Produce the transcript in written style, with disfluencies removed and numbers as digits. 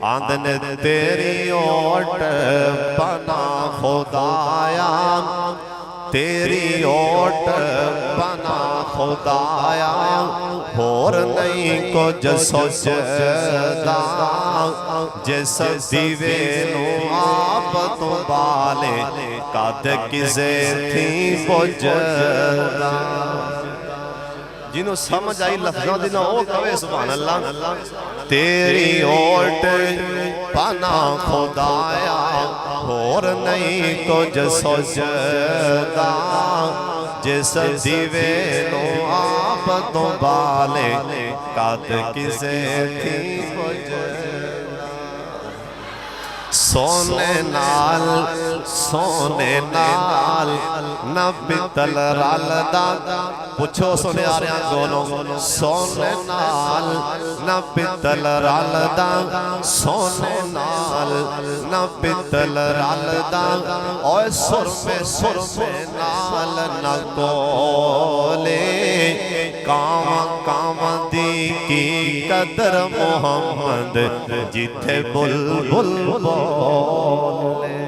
आंदन तेरी ओट बना खुदाया, तेरी ओट बना खुदाया, होर नहीं कुछ सोचदा, जिस दीवे नू आप तो बाले कद किसे थी बुझदा। जिन्हों समझ आई लफ्ज़ों दी ना वो कवे सुभान अल्लाह। तेरी ओट पना खुदाया, होर नहीं कुछ सोचदा, जिस दीवे नो आप तो बाले कद किसे थी बुझदा। सोने नाल न पितल रलदा, पुछो सोने आ रहा दोनों। सोने नाल न पितल रलदा, सोने नाल न पितल रलदा, और सुर में नाल न कोले, काम काम दी की कदर मोहम्मद जिथे बुलबुल बोले।